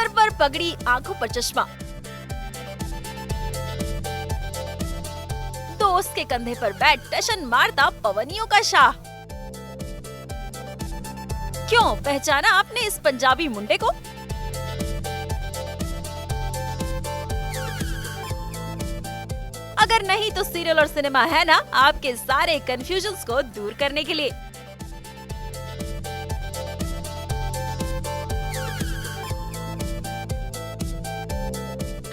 Sir पर पगड़ी, आंखों पर चश्मा, दोस्त के कंधे पर बैठ टशन मारता पवनियों का शाह। क्यों पहचाना आपने इस पंजाबी मुंडे को? अगर नहीं तो सीरियल और सिनेमा है ना आपके सारे कंफ्यूजन्स को दूर करने के लिए।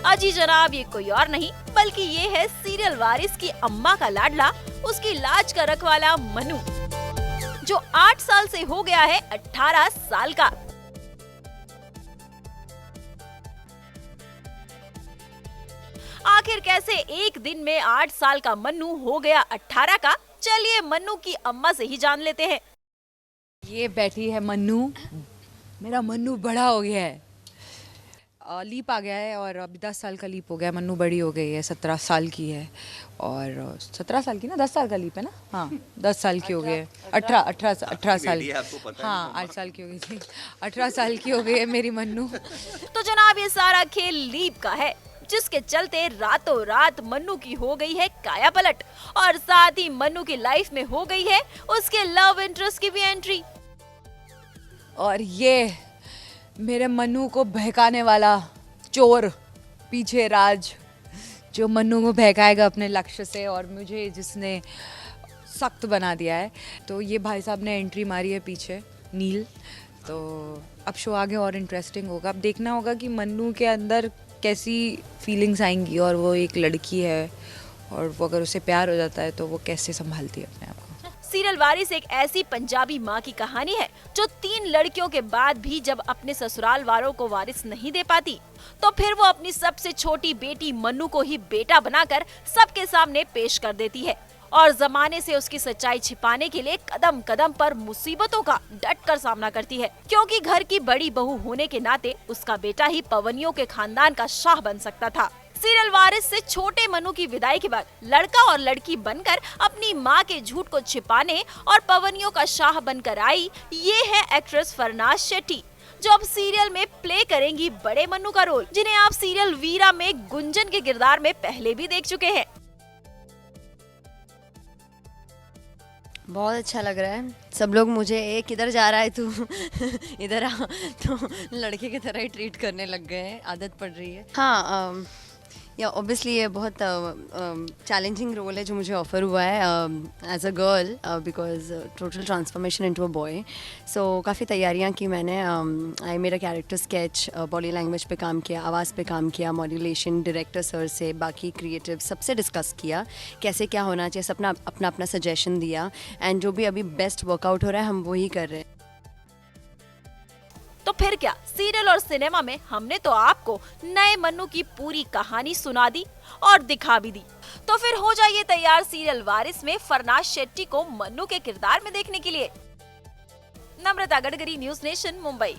अजी जनाब, ये कोई और नहीं बल्कि ये है सीरियल वारिस की अम्मा का लाडला, उसकी लाज का रखवाला मनु, जो 8 साल से हो गया है 18 साल का। आखिर कैसे एक दिन में 8 साल का मन्नू हो गया 18 का? चलिए मन्नू की अम्मा से ही जान लेते हैं। ये बैठी है मन्नू। मेरा मन्नू बड़ा हो गया है, लीप आ गया है और अभी 10 साल का लीप हो गया। मन्नू बड़ी हो गई है, 17 साल की है। और 17 साल की ना, 10 साल का लीप है ना। हाँ 10 साल की हो गई है। 18 साल, हाँ 8 साल की हो गई थी, 18 साल की हो गई है मेरी मन्नू। तो जनाब ये सारा खेल लीप का है, जिसके चलते रातों रात मन्नू की हो गई है काया पलट, और साथ ही मन्नू की लाइफ में हो गई है उसके लव इंटरेस्ट की भी एंट्री। और ये मेरे मन्नू को बहकाने वाला चोर, पीछे राज, जो मन्नू को बहकाएगा अपने लक्ष्य से, और मुझे जिसने सख्त बना दिया है। तो ये भाई साहब ने एंट्री मारी है पीछे, नील। तो अब शो आगे और इंटरेस्टिंग होगा। अब देखना होगा कि मन्नू के अंदर कैसी फीलिंग्स आएंगी, और वो एक लड़की है और वो अगर उसे प्यार हो जाता है तो वो कैसे संभालती है अपने आप को। सीरियल वारिस एक ऐसी पंजाबी माँ की कहानी है जो 3 लड़कियों के बाद भी जब अपने ससुराल वालों को वारिस नहीं दे पाती, तो फिर वो अपनी सबसे छोटी बेटी मन्नू को ही बेटा बनाकर सबके सामने पेश कर देती है, और जमाने से उसकी सच्चाई छिपाने के लिए कदम कदम पर मुसीबतों का डट कर सामना करती है, क्योंकि घर की बड़ी बहू होने के नाते उसका बेटा ही पवनियों के खानदान का शाह बन सकता था। सीरियल वारिस से छोटे मनु की विदाई के बाद लड़का और लड़की बनकर अपनी मां के झूठ को छिपाने और पवनियों का शाह बनकर आई, ये है एक्ट्रेस फरनाज शेट्टी, जो अब सीरियल में प्ले करेंगी बड़े मन्नू का रोल, जिन्हें आप सीरियल वीरा में गुंजन के किरदार में पहले भी देख चुके हैं। बहुत अच्छा लग रहा है। सब लोग मुझे किधर जा रहा है तू इधर आ, तो लड़के की तरह ही ट्रीट करने लग गए हैं, आदत पड़ रही है। हाँ या ऑब्वियसली ये बहुत चैलेंजिंग रोल है जो मुझे ऑफर हुआ है as a girl, because total transformation into a boy. So काफ़ी तैयारियां की मैंने। आई मेरा कैरेक्टर स्केच, बॉडी लैंग्वेज पे काम किया, आवाज़ पे काम किया, मॉड्यूलेशन डायरेक्टर सर से, बाकी क्रिएटिव सबसे डिस्कस किया कैसे क्या होना चाहिए, सबने अपना अपना सजेशन दिया, एंड जो भी अभी बेस्ट वर्कआउट हो रहा है हम वही कर रहे हैं। तो फिर क्या, सीरियल और सिनेमा में हमने तो आपको नए मन्नू की पूरी कहानी सुना दी और दिखा भी दी। तो फिर हो जाइए तैयार सीरियल वारिस में फरनाज शेट्टी को मन्नू के किरदार में देखने के लिए। नम्रता गडकरी, न्यूज़ नेशन, मुंबई।